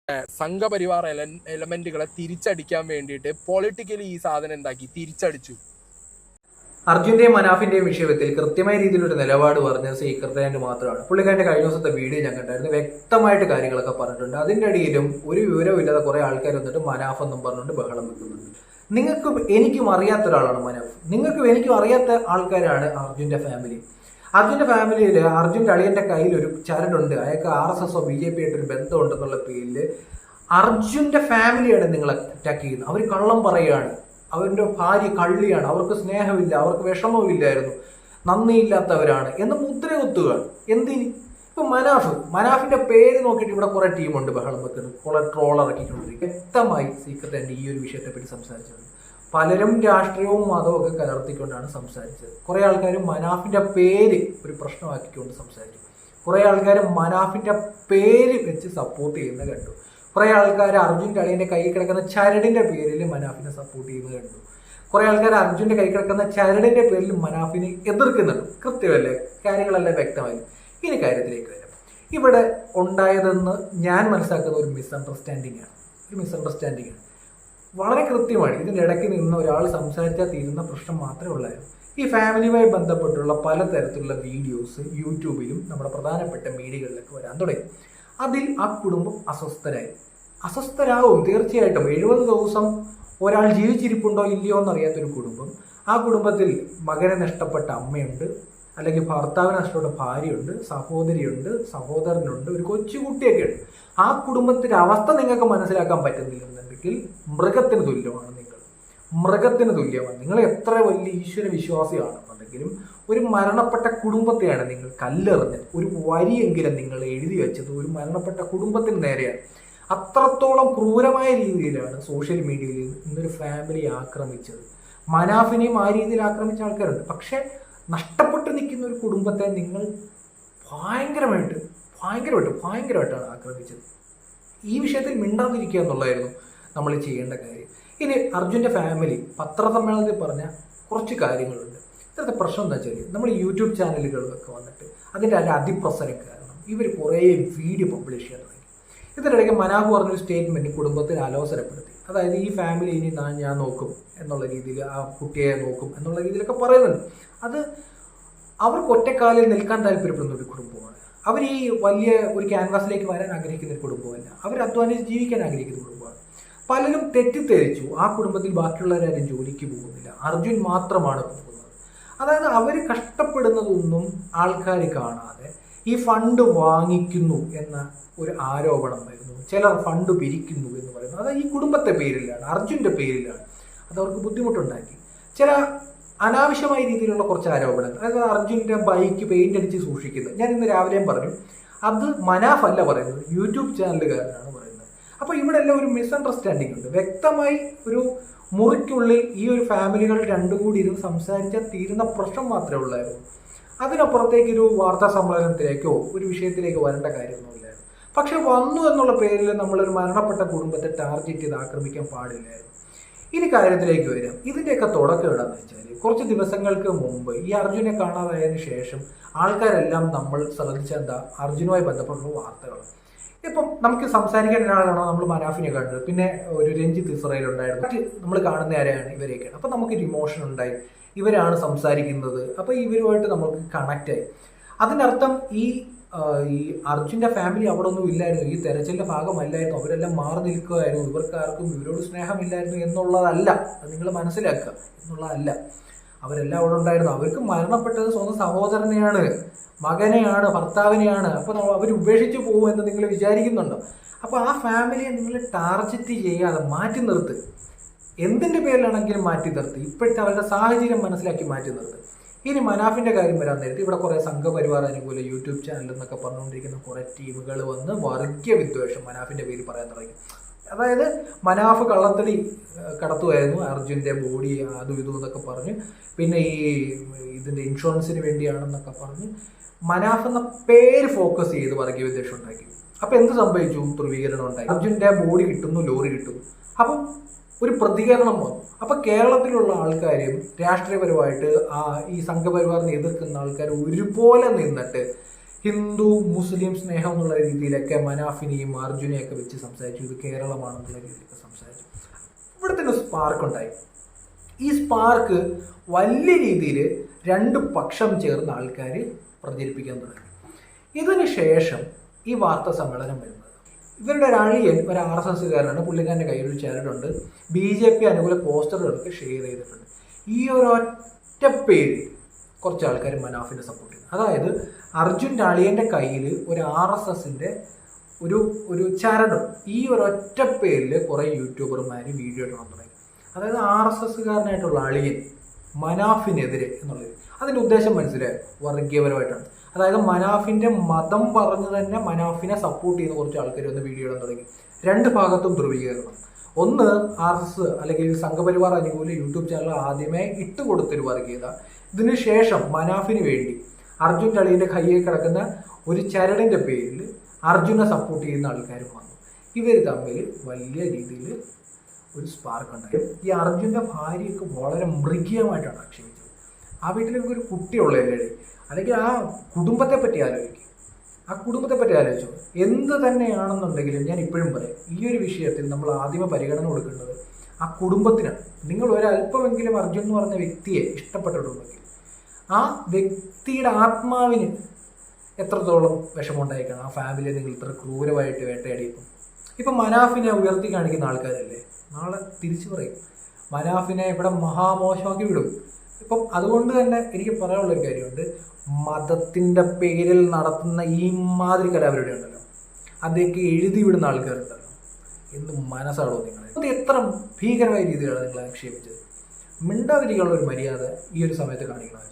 സംഘപരിവാർ എലമെന്റുകളെ തിരിച്ചടിക്കാൻ വേണ്ടിയിട്ട് പൊളിറ്റിക്കലി ഈ സാധനം എന്താക്കി തിരിച്ചടിച്ചു. അർജുന്റെയും മനാഫിന്റെയും വിഷയത്തിൽ കൃത്യമായ രീതിയിലൊരു നിലപാട് പറഞ്ഞ സീക്രട്ട് മാത്രമാണ്. പുള്ളിക്കാരന്റെ കഴിഞ്ഞ ദിവസത്തെ വീഡിയോ ഞാൻ കണ്ടായിരുന്നു. വ്യക്തമായിട്ട് കാര്യങ്ങളൊക്കെ പറഞ്ഞിട്ടുണ്ട്. അതിന്റെ അടിയിലും ഒരു വിവരവും ഇല്ലാതെ കുറെ ആൾക്കാർ വന്നിട്ട് മനാഫ് എന്നും പറഞ്ഞുകൊണ്ട് ബഹളം വെക്കുന്നുണ്ട്. നിങ്ങൾക്കും എനിക്കും അറിയാത്ത ഒരാളാണ് മനാഫ്. നിങ്ങൾക്കും എനിക്കും അറിയാത്ത ആൾക്കാരാണ് അർജുന്റെ ഫാമിലി. അർജുന്റെ ഫാമിലിയിൽ അർജുന്റെ അളിയന്റെ കയ്യിൽ ഒരു ചരടുണ്ട്. അയാൾക്ക് RSS BJP ആയിട്ടൊരു ബന്ധമുണ്ടെന്നുള്ള പേരിൽ അർജുന്റെ ഫാമിലിയാണ് നിങ്ങളെ അറ്റാക്ക് ചെയ്യുന്നത്. അവർ കള്ളം പറയുകയാണ്. അവരുടെ ഭാര്യ കള്ളിയാണ്, അവർക്ക് സ്നേഹമില്ല, അവർക്ക് വിഷമവുമില്ലായിരുന്നു, നന്ദിയില്ലാത്തവരാണ് എന്ന് മുദ്ര കുത്തുകയാണ്. എന്തിന്? ഇപ്പൊ മനാഫിന്റെ പേര് നോക്കിയിട്ട് ഇവിടെ കുറെ ടീമുണ്ട് ബഹളം വെക്കുന്നത്, കുറെ ട്രോൾ ഇറക്കിക്കൊണ്ടിരിക്കും. വ്യക്തമായി സീക്രട്ട് ഈ ഒരു വിഷയത്തെ പറ്റി സംസാരിച്ചത്. പലരും രാഷ്ട്രീയവും മതവും ഒക്കെ കലർത്തിക്കൊണ്ടാണ് സംസാരിച്ചത്. കുറെ ആൾക്കാർ മനാഫിന്റെ പേര് ഒരു പ്രശ്നമാക്കിക്കൊണ്ട് സംസാരിച്ചു. കുറെ ആൾക്കാർ മനാഫിന്റെ പേര് വെച്ച് സപ്പോർട്ട് ചെയ്യുന്നത് കണ്ടു. കുറെ ആൾക്കാർ അർജുൻ്റെ അളിയന്റെ കൈ കിടക്കുന്ന ചരടിന്റെ പേരിൽ മനാഫിനെ സപ്പോർട്ട് ചെയ്യുന്നത് കണ്ടു. കുറെ ആൾക്കാർ അർജുന്റെ കൈ കിടക്കുന്ന ചരടിന്റെ പേരിൽ മനാഫിനെ എതിർക്കുന്നുണ്ട്. കൃത്യമല്ലേ? കാര്യങ്ങളെല്ലാം വ്യക്തമായി. ഇനി കാര്യത്തിലേക്ക് വരാം. ഇവിടെ ഉണ്ടായതെന്ന് ഞാൻ മനസ്സിലാക്കുന്ന ഒരു മിസ്അണ്ടർസ്റ്റാൻഡിംഗ് ആണ്. വളരെ കൃത്യമാണ്. ഇതിൻ്റെ ഇടയ്ക്ക് നിന്ന് ഒരാൾ സംസാരിച്ചാൽ തീരുന്ന പ്രശ്നം മാത്രമേ ഉള്ളായിരുന്നു. ഈ ഫാമിലിയുമായി ബന്ധപ്പെട്ടുള്ള പലതരത്തിലുള്ള വീഡിയോസ് യൂട്യൂബിലും നമ്മുടെ പ്രധാനപ്പെട്ട മീഡിയകളിലൊക്കെ വരാൻ തുടങ്ങി. അതിൽ ആ കുടുംബം അസ്വസ്ഥരാകും തീർച്ചയായിട്ടും. 70 ദിവസം ഒരാൾ ജീവിച്ചിരിപ്പുണ്ടോ ഇല്ലയോ എന്നറിയാത്തൊരു കുടുംബം. ആ കുടുംബത്തിൽ മകനെ നഷ്ടപ്പെട്ട അമ്മയുണ്ട്, അല്ലെങ്കിൽ ഭർത്താവിനെ നഷ്ടപ്പെട്ട ഭാര്യയുണ്ട്, സഹോദരിയുണ്ട്, സഹോദരനുണ്ട്, ഒരു കൊച്ചുകുട്ടിയൊക്കെ ഉണ്ട്. ആ കുടുംബത്തിന്റെ അവസ്ഥ നിങ്ങൾക്ക് മനസ്സിലാക്കാൻ പറ്റുന്നില്ലെന്നുണ്ടെങ്കിൽ മൃഗത്തിന് തുല്യമാണ് നിങ്ങൾ എത്ര വലിയ ഈശ്വര വിശ്വാസിയാണെന്നുണ്ടെങ്കിലും ഒരു മരണപ്പെട്ട കുടുംബത്തെയാണ് നിങ്ങൾ കല്ലെറിഞ്ഞത്. ഒരു വരിയെങ്കിലും നിങ്ങൾ എഴുതി വെച്ചത് ഒരു മരണപ്പെട്ട കുടുംബത്തിന് നേരെയാണ്. അത്രത്തോളം ക്രൂരമായ രീതിയിലാണ് സോഷ്യൽ മീഡിയയിൽ ഇന്നൊരു ഫാമിലി ആക്രമിച്ചത്. മനാഫിനെയും ആ രീതിയിൽ ആക്രമിച്ച ആൾക്കാരുണ്ട്. പക്ഷെ നഷ്ടപ്പെട്ട് നിൽക്കുന്ന ഒരു കുടുംബത്തെ നിങ്ങൾ ഭയങ്കരമായിട്ടാണ് ആക്രമിച്ചത്. ഈ വിഷയത്തിൽ മിണ്ടാതിരിക്കുക എന്നുള്ളതായിരുന്നു നമ്മൾ ചെയ്യേണ്ട കാര്യം. ഇനി അർജുൻ്റെ ഫാമിലി പത്രസമ്മേളനത്തിൽ പറഞ്ഞ കുറച്ച് കാര്യങ്ങളുണ്ട്. ഇന്നത്തെ പ്രശ്നം എന്താ വെച്ചാൽ നമ്മൾ യൂട്യൂബ് ചാനലുകളിലൊക്കെ വന്നിട്ട് അതിൻ്റെ അതിപ്രസരം കാരണം ഇവർ കുറേ വീഡിയോ പബ്ലിഷ് ചെയ്യാൻ തുടങ്ങി. ഇതിനിടയ്ക്ക് മനാഫ് പറഞ്ഞൊരു സ്റ്റേറ്റ്മെൻറ്റ് കുടുംബത്തിന് അലോസരപ്പെടുത്തി. അതായത് ഈ ഫാമിലി ഇനി ഞാൻ നോക്കും എന്നുള്ള രീതിയിൽ, ആ കുട്ടിയെ നോക്കും എന്നുള്ള രീതിയിലൊക്കെ പറയുന്നുണ്ട്. അത് അവർക്ക് ഒറ്റക്കാലിൽ നിൽക്കാൻ താല്പര്യപ്പെടുന്ന ഒരു കുടുംബമാണ്. അവർ ഈ വലിയ ഒരു ക്യാൻവാസിലേക്ക് വരാൻ ആഗ്രഹിക്കുന്ന ഒരു കുടുംബമല്ല. അവർ അധ്വാനിച്ച് ജീവിക്കാൻ ആഗ്രഹിക്കുന്ന കുടുംബമാണ്. പലരും തെറ്റിദ്ധരിച്ചു ആ കുടുംബത്തിൽ ബാക്കിയുള്ളവരാരും ജോലിക്ക് പോകുന്നില്ല, അർജുൻ മാത്രമാണ് പോകുന്നത്. അതായത് അവർ കഷ്ടപ്പെടുന്നതൊന്നും ആൾക്കാർ കാണാതെ ഈ ഫണ്ട് വാങ്ങിക്കുന്നു എന്ന ഒരു ആരോപണം വരുന്നു. ചിലർ ഫണ്ട് പിരിക്കുന്നു എന്ന് പറയുന്നു. അത് ഈ കുടുംബത്തെ പേരിലാണ്, അർജുൻ്റെ പേരിലാണ്. അതവർക്ക് ബുദ്ധിമുട്ടുണ്ടാക്കി. ചില അനാവശ്യമായ രീതിയിലുള്ള കുറച്ച് ആരോപണങ്ങൾ, അതായത് അർജുൻ്റെ ബൈക്ക് പെയിന്റ് അടിച്ച് സൂക്ഷിക്കുന്നത്. ഞാൻ ഇന്ന് രാവിലെയും പറഞ്ഞു, അത് മനാഫ് അല്ല പറയുന്നത്, യൂട്യൂബ് ചാനലുകാരനാണ് പറയുന്നത്. അപ്പോൾ ഇവിടെ എല്ലാം ഒരു മിസ്അണ്ടർസ്റ്റാൻഡിംഗ് ഉണ്ട്. വ്യക്തമായി ഒരു മുറിക്കുള്ളിൽ ഈ ഒരു ഫാമിലികൾ രണ്ടും കൂടി ഇരുന്ന് സംസാരിച്ചാൽ തീരുന്ന പ്രശ്നം മാത്രമേ ഉള്ളായിരുന്നു. അതിനപ്പുറത്തേക്ക് ഒരു വാർത്താ സമ്മേളനത്തിലേക്കോ ഒരു വിഷയത്തിലേക്ക് വരേണ്ട കാര്യമൊന്നുമില്ലായിരുന്നു. പക്ഷെ വന്നു എന്നുള്ള പേരിൽ നമ്മളൊരു മരണപ്പെട്ട കുടുംബത്തെ ടാർഗറ്റ് ചെയ്ത് ആക്രമിക്കാൻ പാടില്ലായിരുന്നു. ഇനി കാര്യത്തിലേക്ക് വരാം. ഇതിൻ്റെയൊക്കെ തുടക്കം ഇടാന്ന് വെച്ചാൽ കുറച്ച് ദിവസങ്ങൾക്ക് മുമ്പ് ഈ അർജുനെ കാണാതായതിനു ശേഷം ആൾക്കാരെല്ലാം നമ്മൾ ശ്രദ്ധിച്ച എന്താ, അർജുനുമായി ബന്ധപ്പെട്ടുള്ള വാർത്തകൾ. ഇപ്പം നമുക്ക് സംസാരിക്കാൻ ഒരാളാണോ നമ്മൾ മനാഫിനെ കണ്ടത്, പിന്നെ ഒരു രഞ്ജിത്ത് ഇസ്രായേൽ ഉണ്ടായിരുന്നു, നമ്മൾ കാണുന്ന ആരെയാണ് ഇവരെയൊക്കെയാണ്. അപ്പം നമുക്കൊരു ഇമോഷൻ ഉണ്ടായി, ഇവരാണ് സംസാരിക്കുന്നത്, അപ്പോൾ ഇവരുമായിട്ട് നമുക്ക് കണക്റ്റായി. അതിൻ്റെ അർത്ഥം ഈ അർജുൻ്റെ ഫാമിലി അവിടെ ഒന്നും ഇല്ലായിരുന്നു, ഈ തെരച്ചിലിൻ്റെ ഭാഗമല്ലായിരുന്നു, അവരെല്ലാം മാറി നിൽക്കുകയായിരുന്നു, ഇവർക്കാർക്കും ഇവരോട് സ്നേഹമില്ലായിരുന്നു എന്നുള്ളതല്ല. അത് നിങ്ങൾ മനസ്സിലാക്കുക എന്നുള്ളതല്ല. അവരെല്ലാം അവിടെ ഉണ്ടായിരുന്നു. അവർക്ക് മരണപ്പെട്ടത് സ്വന്തം സഹോദരനെയാണ്, മകനെയാണ്, ഭർത്താവിനെയാണ്. അപ്പോൾ അവർ ഉപേക്ഷിച്ച് പോകുമെന്ന് നിങ്ങൾ വിചാരിക്കുന്നുണ്ടോ? അപ്പോൾ ആ ഫാമിലിയെ നിങ്ങൾ ടാർഗറ്റ് ചെയ്യാതെ മാറ്റി നിർത്ത്. എന്തിൻ്റെ പേരിലാണെങ്കിലും മാറ്റി നിർത്തി. ഇപ്പോഴത്തെ അവരുടെ സാഹചര്യം മനസ്സിലാക്കി മാറ്റി നിർത്ത്. ഇനി മനാഫിൻ്റെ കാര്യം വരാൻ നേരത്തെ ഇവിടെ കുറേ സംഘപരിവാർ അനുകൂല യൂട്യൂബ് ചാനൽ എന്നൊക്കെ പറഞ്ഞുകൊണ്ടിരിക്കുന്ന കുറേ ടീമുകൾ വന്ന് വർഗീയ വിദ്വേഷം മനാഫിൻ്റെ പേരിൽ പറയാൻ തുടങ്ങി. അതായത് മനാഫ് കള്ളത്തടി കടത്തുമായിരുന്നു, അർജുൻ്റെ ബോഡി അതും ഇതും എന്നൊക്കെ പറഞ്ഞ്, പിന്നെ ഈ ഇതിൻ്റെ ഇൻഷുറൻസിന് വേണ്ടിയാണെന്നൊക്കെ പറഞ്ഞ് മനാഫ് എന്ന പേര് ഫോക്കസ് ചെയ്ത് വർഗീയ വിദ്വേഷം ഉണ്ടാക്കി. അപ്പം എന്ത് സംഭവിച്ചു? ധ്രുവീകരണം ഉണ്ടായി. അർജുൻ്റെ ബോഡി കിട്ടുന്നു, ലോറി കിട്ടുന്നു. അപ്പം ഒരു പ്രതികരണം വന്നു. അപ്പം കേരളത്തിലുള്ള ആൾക്കാരും രാഷ്ട്രീയപരമായിട്ട് ഈ സംഘപരിവാറിനെ എതിർക്കുന്ന ആൾക്കാർ ഒരുപോലെ നിന്നിട്ട് ഹിന്ദു മുസ്ലിം സ്നേഹം എന്നുള്ള രീതിയിലൊക്കെ മനാഫിനെയും അർജുനെയൊക്കെ വെച്ച് സംസാരിച്ചു. ഇത് കേരളമാണെന്നുള്ള രീതിയിലൊക്കെ സംസാരിച്ചു. ഇവിടെ തന്നെ സ്പാർക്ക് ഉണ്ടായി. ഈ സ്പാർക്ക് വലിയ രീതിയിൽ രണ്ട് പക്ഷം ചേർന്ന ആൾക്കാർ പ്രചരിപ്പിക്കാൻ തുടങ്ങി. ഇതിന് ശേഷം ഈ വാർത്താ സമ്മേളനം വരുന്നത്, ഇവരുടെ ഒരു അളിയൻ ഒരു RSSകാരനാണ്. പുള്ളിക്കാരൻ്റെ കയ്യിൽ ഒരു ചരടുണ്ട്. BJP അനുകൂല പോസ്റ്ററുകളൊക്കെ ഷെയർ ചെയ്തിട്ടുണ്ട്. ഈ ഒരൊറ്റ പേര് കുറച്ച് ആൾക്കാർ മനാഫിനെ സപ്പോർട്ട് ചെയ്യുന്നു. അതായത് അർജുൻ്റെ അളിയൻ്റെ കയ്യിൽ ഒരു RSSൻ്റെ ഒരു ചരടുണ്ട്. ഈ ഒരൊറ്റ പേരിൽ കുറേ യൂട്യൂബർമാർ വീഡിയോ ഇടണം തുടങ്ങി. അതായത് RSSകാരനായിട്ടുള്ള അളിയൻ മനാഫിനെതിരെ എന്നുള്ളത്. അതിൻ്റെ ഉദ്ദേശം മനസ്സിലായി, വർഗീയപരമായിട്ടാണ്. അതായത് മനാഫിൻ്റെ മതം പറഞ്ഞ് തന്നെ മനാഫിനെ സപ്പോർട്ട് ചെയ്യുന്ന കുറച്ച് ആൾക്കാർ ഒന്ന് വീഡിയോ ഇടാൻ തുടങ്ങി. രണ്ട് ഭാഗത്തും ധ്രുവീകരണം. ഒന്ന് RSS അല്ലെങ്കിൽ സംഘപരിവാർ അനുകൂല യൂട്യൂബ് ചാനൽ ആദ്യമേ ഇട്ടുകൊടുത്തൊരു വർഗീയത. ഇതിന് ശേഷം മനാഫിന് വേണ്ടി അർജുൻ അളിയൻ്റെ കയ്യിൽ കിടക്കുന്ന ഒരു ചരടിൻ്റെ പേരിൽ അർജുനെ സപ്പോർട്ട് ചെയ്യുന്ന ആൾക്കാരും വന്നു. ഇവർ തമ്മിൽ വലിയ രീതിയിൽ ഒരു സ്പാർക്ക് ഉണ്ടായി. ഈ അർജുൻ്റെ ഭാര്യയൊക്കെ വളരെ മൃഗീയമായിട്ടാണ് ആക്ഷേപിച്ചത്. ആ വീട്ടിലേക്ക് ഒരു കുട്ടിയുള്ളതല്ലേ, അല്ലെങ്കിൽ ആ കുടുംബത്തെ പറ്റി ആലോചിക്കും. ആ കുടുംബത്തെ പറ്റി ആലോചിച്ചു. എന്ത് തന്നെയാണെന്നുണ്ടെങ്കിലും ഞാൻ ഇപ്പോഴും പറയാം, ഈ ഒരു വിഷയത്തിൽ നമ്മൾ ആദ്യമേ പരിഗണന കൊടുക്കേണ്ടത് ആ കുടുംബത്തിനാണ്. നിങ്ങൾ ഒരല്പമെങ്കിലും അർജുൻ എന്ന് പറഞ്ഞ വ്യക്തിയെ ഇഷ്ടപ്പെട്ടിട്ടുണ്ടെങ്കിൽ ആ വ്യക്തിയുടെ ആത്മാവിന് എത്രത്തോളം വിഷമമുണ്ടായിരിക്കണം. ആ ഫാമിലിയെ നിങ്ങൾ ഇത്ര ക്രൂരമായിട്ട് വേട്ടയാടിയപ്പം. ഇപ്പം മനാഫിനെ ഉയർത്തി കാണിക്കുന്ന ആൾക്കാരല്ലേ നാളെ തിരിച്ചു പറയും, മനാഫിനെ ഇവിടെ മഹാമോശമാക്കി വിടും. ഇപ്പം അതുകൊണ്ട് തന്നെ എനിക്ക് പറയാനുള്ളൊരു കാര്യമുണ്ട്, മതത്തിൻ്റെ പേരിൽ നടത്തുന്ന ഈ മാതിരി കലാപരിപാടി ഉണ്ടല്ലോ, അതൊക്കെ എഴുതി വിടുന്ന ആൾക്കാരുണ്ടല്ലോ, എന്ത് മനസ്സാണോ നിങ്ങൾ? അത് എത്ര ഭീകരമായ രീതിയിലാണ് നിങ്ങൾ ആക്ഷേപിച്ചത്. മിണ്ടാതിരിക്കാനുള്ള ഒരു മര്യാദ ഈ ഒരു സമയത്ത് കാണിക്കണം.